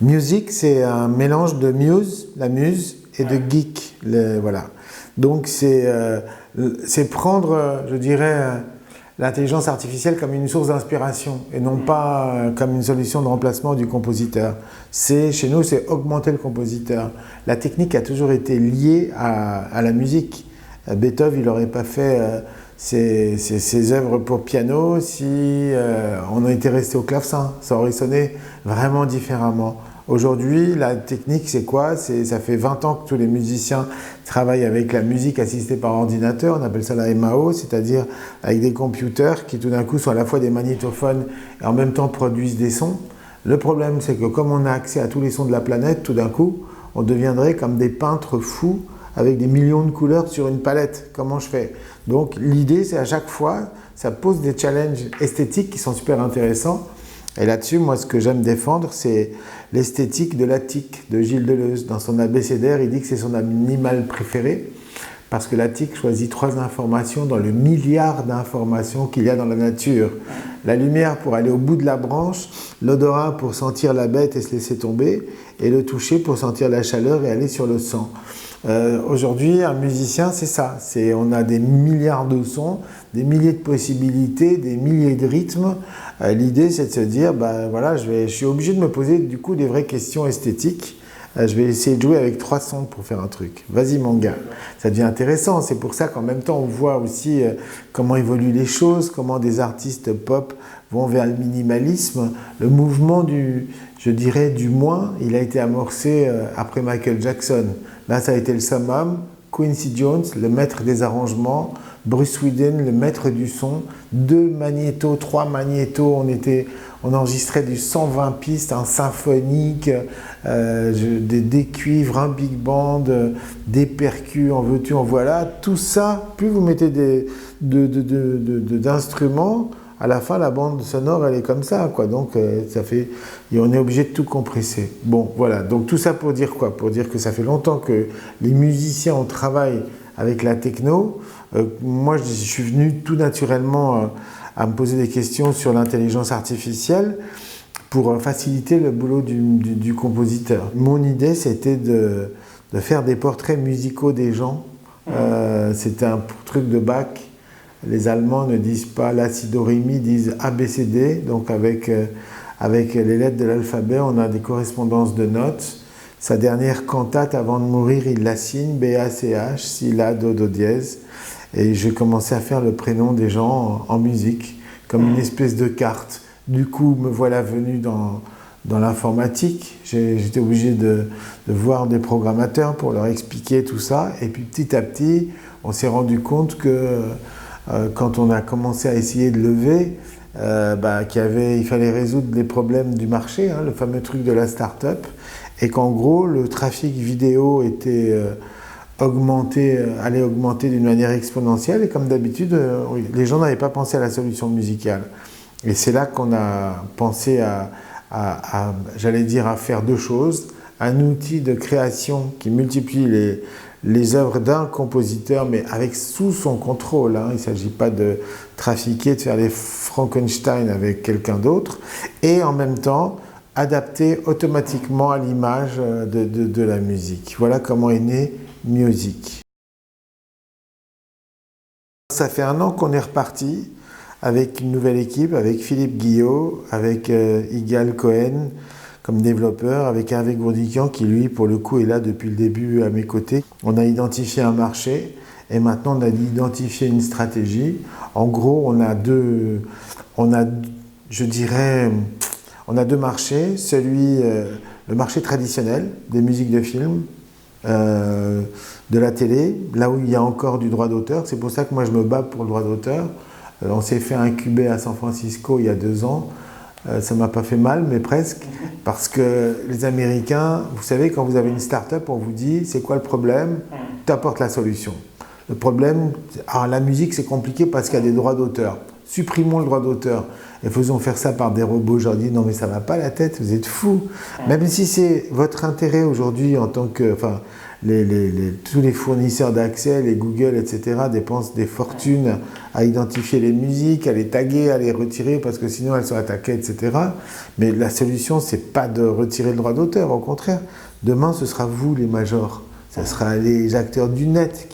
Music, c'est un mélange de muse, la muse, et de geek. Voilà. Donc c'est prendre, je dirais, l'intelligence artificielle comme une source d'inspiration et non pas comme une solution de remplacement du compositeur. Chez nous, c'est augmenter le compositeur. La technique a toujours été liée à la musique. Beethoven, il n'aurait pas fait ses œuvres pour piano si on était resté au clavecin. Ça aurait sonné vraiment différemment. Aujourd'hui, la technique, c'est quoi? Ça fait 20 ans que tous les musiciens travaillent avec la musique assistée par ordinateur. On appelle ça la MAO, c'est-à-dire avec des computers qui tout d'un coup sont à la fois des magnétophones et en même temps produisent des sons. Le problème, c'est que comme on a accès à tous les sons de la planète, tout d'un coup, on deviendrait comme des peintres fous avec des millions de couleurs sur une palette. Comment je fais? Donc l'idée, c'est à chaque fois, ça pose des challenges esthétiques qui sont super intéressants. Et là-dessus, moi, ce que j'aime défendre, c'est l'esthétique de l'attique de Gilles Deleuze. Dans son abécédaire, il dit que c'est son animal préféré parce que l'attique choisit 3 informations dans le milliard d'informations qu'il y a dans la nature. La lumière pour aller au bout de la branche, l'odorat pour sentir la bête et se laisser tomber, et le toucher pour sentir la chaleur et aller sur le sang. Aujourd'hui, un musicien, c'est ça. On a des milliards de sons, des milliers de possibilités, des milliers de rythmes. L'idée, c'est de se dire, voilà, je suis obligé de me poser du coup des vraies questions esthétiques. Je vais essayer de jouer avec 3 sons pour faire un truc. Vas-y mon gars, ça devient intéressant. C'est pour ça qu'en même temps, on voit aussi comment évoluent les choses, comment des artistes pop vont vers le minimalisme. Le mouvement je dirais, du moins, il a été amorcé après Michael Jackson. Là, ça a été le summum. Quincy Jones, le maître des arrangements, Bruce Sweden, le maître du son, 2 magnétos, 3 magnétos, on enregistrait du 120 pistes, un symphonique, des cuivres, un big band, des percus, en veux-tu, en voilà. Tout ça, plus vous mettez d'instruments, à la fin, la bande sonore, elle est comme ça, quoi. Donc, et on est obligé de tout compresser. Bon, voilà. Donc, tout ça pour dire quoi? Pour dire que ça fait longtemps que les musiciens, on travaille avec la techno. Moi, je suis venu tout naturellement à me poser des questions sur l'intelligence artificielle pour faciliter le boulot du compositeur. Mon idée, c'était de faire des portraits musicaux des gens. C'était un truc de Bach. Les Allemands ne disent pas la, si, do, ré, mi, disent A, B, C, D. Donc avec les lettres de l'alphabet, on a des correspondances de notes. Sa dernière cantate, avant de mourir, il la signe, B, A, C, H, si, la, do, do dièse. Et j'ai commencé à faire le prénom des gens en musique, comme une espèce de carte. Du coup, me voilà venu dans l'informatique. J'étais obligé de voir des programmateurs pour leur expliquer tout ça. Et puis petit à petit, on s'est rendu compte que quand on a commencé à essayer de lever, il fallait résoudre les problèmes du marché, le fameux truc de la start-up, et qu'en gros, le trafic vidéo allait augmenter d'une manière exponentielle, et comme d'habitude, les gens n'avaient pas pensé à la solution musicale. Et c'est là qu'on a pensé j'allais dire, à faire 2 choses. Un outil de création qui multiplie les œuvres d'un compositeur, mais sous son contrôle. Il ne s'agit pas de trafiquer, de faire les Frankenstein avec quelqu'un d'autre. Et en même temps, adapter automatiquement à l'image de la musique. Voilà comment est né Music. Ça fait 1 an qu'on est reparti avec une nouvelle équipe, avec Philippe Guillot, avec Igal Cohen comme développeur, avec Hervé Gourdikian qui lui, pour le coup, est là depuis le début à mes côtés. On a identifié un marché et maintenant on a identifié une stratégie. En gros, on a 2 marchés. Le marché traditionnel des musiques de film, de la télé, là où il y a encore du droit d'auteur. C'est pour ça que moi je me bats pour le droit d'auteur. On s'est fait incuber à San Francisco il y a 2 ans. Ça ne m'a pas fait mal, mais presque, parce que les Américains, vous savez, quand vous avez une start-up, on vous dit, c'est quoi le problème? Tu apportes la solution. Le problème, la musique, c'est compliqué parce qu'il y a des droits d'auteur. Supprimons le droit d'auteur et faisons faire ça par des robots. Je leur dis, non mais ça ne va pas la tête, vous êtes fous. Même si c'est votre intérêt aujourd'hui en tant que... tous les fournisseurs d'accès, les Google, etc., dépensent des fortunes à identifier les musiques, à les taguer, à les retirer, parce que sinon elles sont attaquées, etc. Mais la solution, c'est pas de retirer le droit d'auteur, au contraire. Demain, ce sera vous, les majors. Ce sera les acteurs du net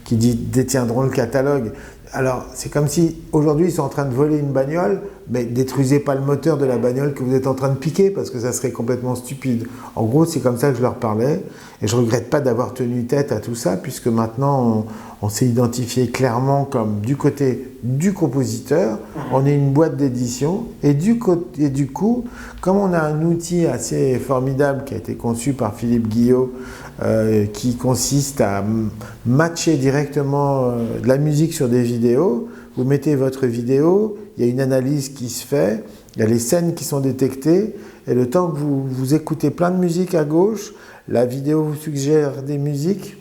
qui détiendront le catalogue. Alors, c'est comme si, aujourd'hui, ils sont en train de voler une bagnole, mais détruisez pas le moteur de la bagnole que vous êtes en train de piquer, parce que ça serait complètement stupide. En gros, c'est comme ça que je leur parlais, et je regrette pas d'avoir tenu tête à tout ça, puisque maintenant, on s'est identifié clairement comme du côté du compositeur, on est une boîte d'édition, et du coup, comme on a un outil assez formidable qui a été conçu par Philippe Guillot, qui consiste à matcher directement de la musique sur des vidéos. Vous mettez votre vidéo, il y a une analyse qui se fait, il y a les scènes qui sont détectées, et le temps que vous écoutez plein de musique à gauche, la vidéo vous suggère des musiques,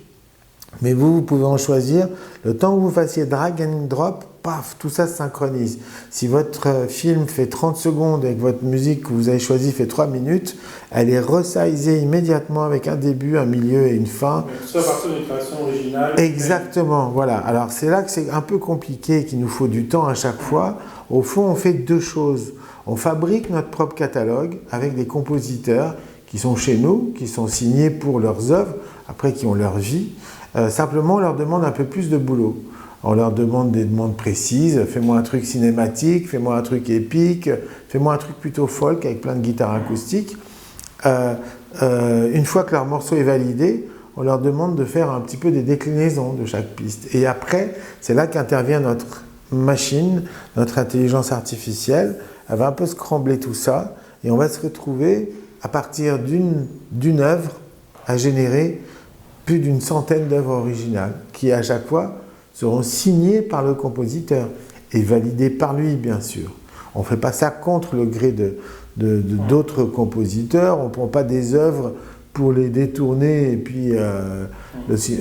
mais vous pouvez en choisir. Le temps que vous fassiez drag and drop, paf, tout ça se synchronise. Si votre film fait 30 secondes et que votre musique que vous avez choisie fait 3 minutes, elle est resizée immédiatement avec un début, un milieu et une fin. Tout ça à partir d'une création originale. Exactement, voilà. Alors c'est là que c'est un peu compliqué, qu'il nous faut du temps à chaque fois. Au fond, on fait deux choses. On fabrique notre propre catalogue avec des compositeurs qui sont chez nous, qui sont signés pour leurs œuvres, après qui ont leur vie. Simplement, on leur demande un peu plus de boulot. On leur demande des demandes précises. Fais-moi un truc cinématique, fais-moi un truc épique, fais-moi un truc plutôt folk avec plein de guitares acoustiques. Une fois que leur morceau est validé, on leur demande de faire un petit peu des déclinaisons de chaque piste. Et après, c'est là qu'intervient notre machine, notre intelligence artificielle. Elle va un peu scrambler tout ça et on va se retrouver à partir d'une œuvre à générer plus d'une centaine d'œuvres originales qui à chaque fois seront signées par le compositeur et validées par lui, bien sûr. On ne fait pas ça contre le gré d'autres compositeurs, on ne prend pas des œuvres pour les détourner et puis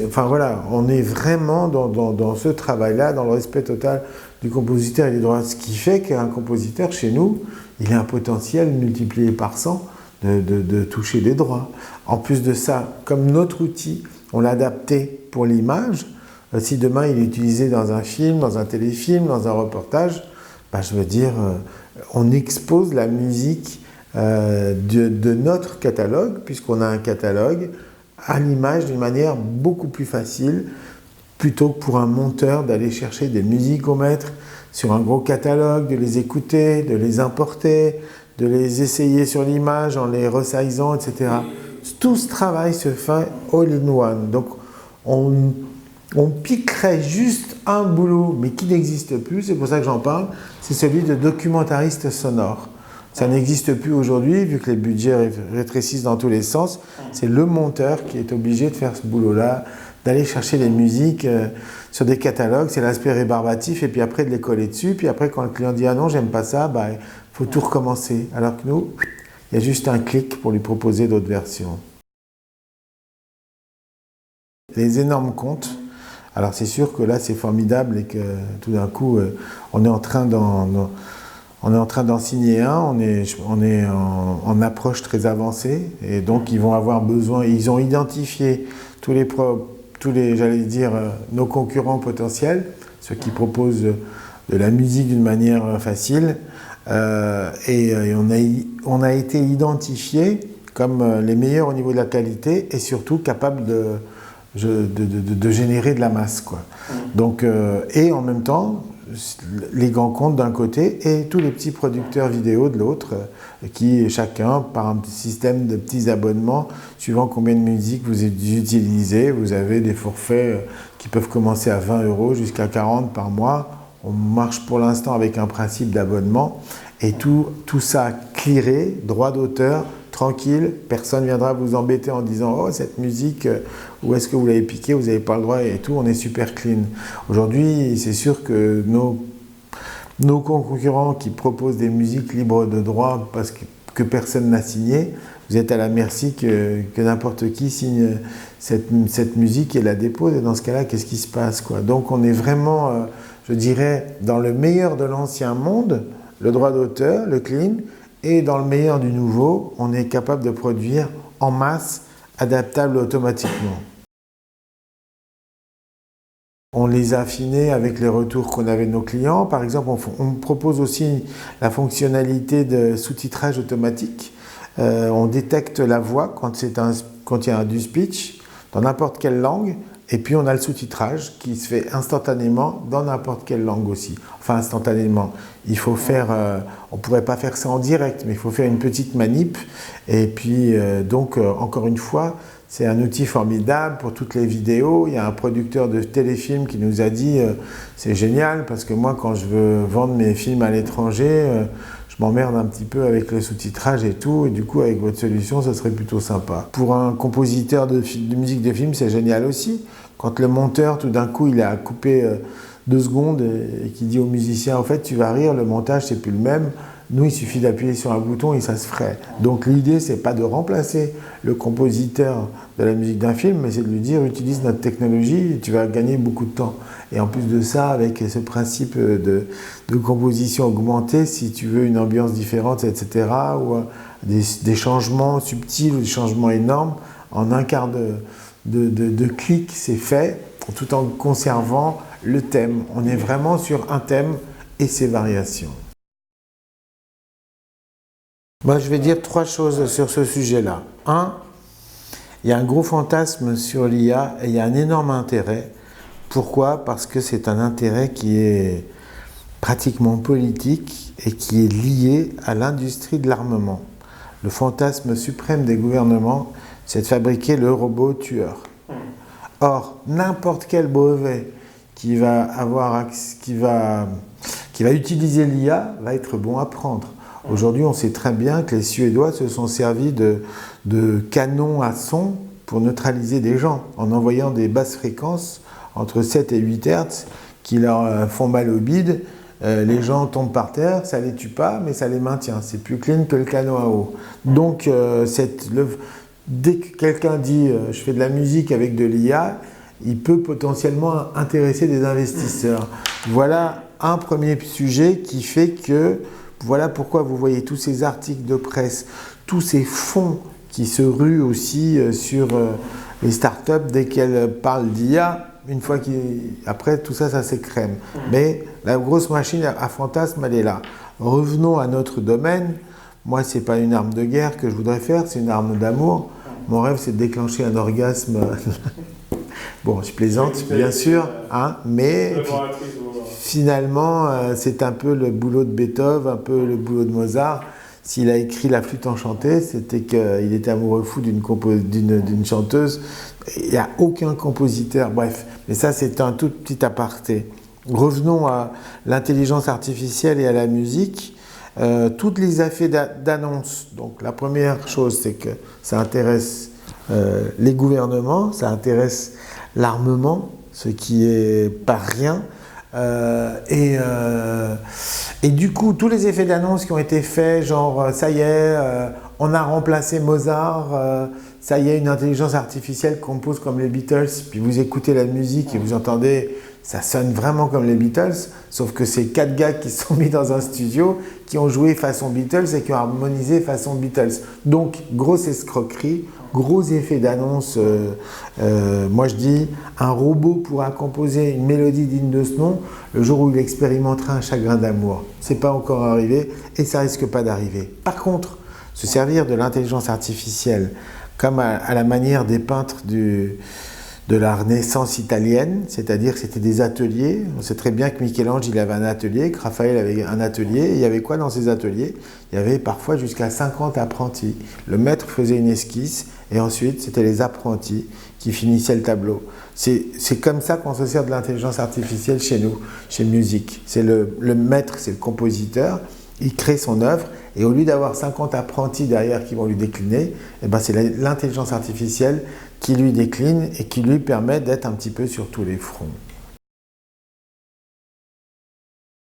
enfin voilà, on est vraiment dans ce travail-là, dans le respect total du compositeur et des droits, ce qui fait qu'un compositeur chez nous, il a un potentiel multiplié par 100 de toucher des droits. En plus de ça, comme notre outil, on l'a adapté pour l'image. Si demain il est utilisé dans un film, dans un téléfilm, dans un reportage, je veux dire, on expose la musique de notre catalogue, puisqu'on a un catalogue, à l'image d'une manière beaucoup plus facile, plutôt que pour un monteur d'aller chercher des musicomètres sur un gros catalogue, de les écouter, de les importer, de les essayer sur l'image en les resizant, etc. Tout ce travail se fait all in one. Donc, on piquerait juste un boulot, mais qui n'existe plus, c'est pour ça que j'en parle, c'est celui de documentariste sonore. Ça n'existe plus aujourd'hui, vu que les budgets rétrécissent dans tous les sens. C'est le monteur qui est obligé de faire ce boulot-là, d'aller chercher les musiques sur des catalogues, c'est l'aspect rébarbatif, et puis après de les coller dessus, puis après quand le client dit « Ah non, j'aime pas ça », il faut tout recommencer. Alors que nous, il y a juste un clic pour lui proposer d'autres versions. Les énormes comptes. Alors c'est sûr que là c'est formidable et que tout d'un coup on est en train d'en signer un, on est en approche très avancée et donc ils vont avoir besoin, ils ont identifié tous les j'allais dire nos concurrents potentiels, ceux qui proposent de la musique d'une manière facile et on a été identifiés comme les meilleurs au niveau de la qualité et surtout capables de générer de la masse, quoi. Donc, et en même temps, les grands comptes d'un côté et tous les petits producteurs vidéo de l'autre, qui chacun, par un système de petits abonnements, suivant combien de musique vous utilisez, vous avez des forfaits qui peuvent commencer à 20 € jusqu'à 40 par mois. On marche pour l'instant avec un principe d'abonnement et tout ça clearé, droit d'auteur, tranquille, personne ne viendra vous embêter en disant « Oh, cette musique, où est-ce que vous l'avez piquée, vous n'avez pas le droit » et tout, on est super clean. Aujourd'hui, c'est sûr que nos concurrents qui proposent des musiques libres de droit parce que personne n'a signé, vous êtes à la merci que n'importe qui signe cette musique et la dépose, et dans ce cas-là, qu'est-ce qui se passe, quoi. Donc on est vraiment, je dirais, dans le meilleur de l'ancien monde, le droit d'auteur, le clean, et dans le meilleur du nouveau, on est capable de produire en masse adaptables automatiquement. On les a affinés avec les retours qu'on avait de nos clients. Par exemple, on propose aussi la fonctionnalité de sous-titrage automatique. On détecte la voix quand il y a du speech dans n'importe quelle langue. Et puis on a le sous-titrage qui se fait instantanément dans n'importe quelle langue aussi. Enfin instantanément. Il faut faire, on ne pourrait pas faire ça en direct, mais il faut faire une petite manip. Et puis encore une fois, c'est un outil formidable pour toutes les vidéos. Il y a un producteur de téléfilms qui nous a dit c'est génial parce que moi quand je veux vendre mes films à l'étranger, je m'emmerde un petit peu avec le sous-titrage et tout, et du coup avec votre solution ça serait plutôt sympa. Pour un compositeur de musique de film, c'est génial aussi. Quand le monteur tout d'un coup il a coupé 2 secondes et qui dit au musicien en fait tu vas rire, le montage c'est plus le même. Nous, il suffit d'appuyer sur un bouton et ça se ferait. Donc l'idée, c'est pas de remplacer le compositeur de la musique d'un film, mais c'est de lui dire utilise notre technologie et tu vas gagner beaucoup de temps. Et en plus de ça, avec ce principe de composition augmentée, si tu veux une ambiance différente, etc., ou des changements subtils ou des changements énormes, en un quart de clic, c'est fait, tout en conservant le thème. On est vraiment sur un thème et ses variations. Moi, je vais dire 3 choses sur ce sujet-là. 1, il y a un gros fantasme sur l'IA et il y a un énorme intérêt. Pourquoi ? Parce que c'est un intérêt qui est pratiquement politique et qui est lié à l'industrie de l'armement. Le fantasme suprême des gouvernements, c'est de fabriquer le robot tueur. Or, n'importe quel brevet qui va utiliser l'IA va être bon à prendre. Aujourd'hui, on sait très bien que les Suédois se sont servis de canons à son pour neutraliser des gens, en envoyant des basses fréquences entre 7 et 8 Hz qui leur font mal au bide. Les gens tombent par terre, ça ne les tue pas, mais ça les maintient. C'est plus clean que le canon à eau. Donc, dès que quelqu'un dit « je fais de la musique avec de l'IA », il peut potentiellement intéresser des investisseurs. Voilà un premier sujet qui fait que voilà pourquoi vous voyez tous ces articles de presse, tous ces fonds qui se ruent aussi sur les startups dès qu'elles parlent d'IA. Une fois après, tout ça, ça s'écrème. Mais la grosse machine à fantasme, elle est là. Revenons à notre domaine. Moi, ce n'est pas une arme de guerre que je voudrais faire, c'est une arme d'amour. Mon rêve, c'est de déclencher un orgasme. Bon, je plaisante, bien sûr, hein, mais finalement, c'est un peu le boulot de Beethoven, un peu le boulot de Mozart. S'il a écrit La Flûte enchantée, c'était qu'il était amoureux fou d'une chanteuse. Il n'y a aucun compositeur, bref. Mais ça, c'est un tout petit aparté. Revenons à l'intelligence artificielle et à la musique. Toutes les effets d'annonce. Donc, la première chose, c'est que ça intéresse les gouvernements, ça intéresse l'armement, ce qui est pas rien. Et du coup, tous les effets d'annonce qui ont été faits, genre ça y est, on a remplacé Mozart, ça y est, une intelligence artificielle compose comme les Beatles, puis vous écoutez la musique et vous entendez, ça sonne vraiment comme les Beatles, sauf que c'est 4 gars qui se sont mis dans un studio, qui ont joué façon Beatles et qui ont harmonisé façon Beatles. Donc, grosse escroquerie, gros effet d'annonce. Moi, je dis, un robot pourra composer une mélodie digne de ce nom le jour où il expérimentera un chagrin d'amour. C'est pas encore arrivé et ça risque pas d'arriver. Par contre, se servir de l'intelligence artificielle comme à la manière des peintres de la Renaissance italienne, c'est-à-dire que c'était des ateliers. On sait très bien que Michel-Ange, il avait un atelier, que Raphaël avait un atelier. Et il y avait quoi dans ces ateliers ? Il y avait parfois jusqu'à 50 apprentis. Le maître faisait une esquisse et ensuite, c'était les apprentis qui finissaient le tableau. C'est comme ça qu'on se sert de l'intelligence artificielle chez nous, chez Music. C'est le maître, c'est le compositeur. Il crée son œuvre et au lieu d'avoir 50 apprentis derrière qui vont lui décliner, eh ben c'est l'intelligence artificielle qui lui décline et qui lui permet d'être un petit peu sur tous les fronts.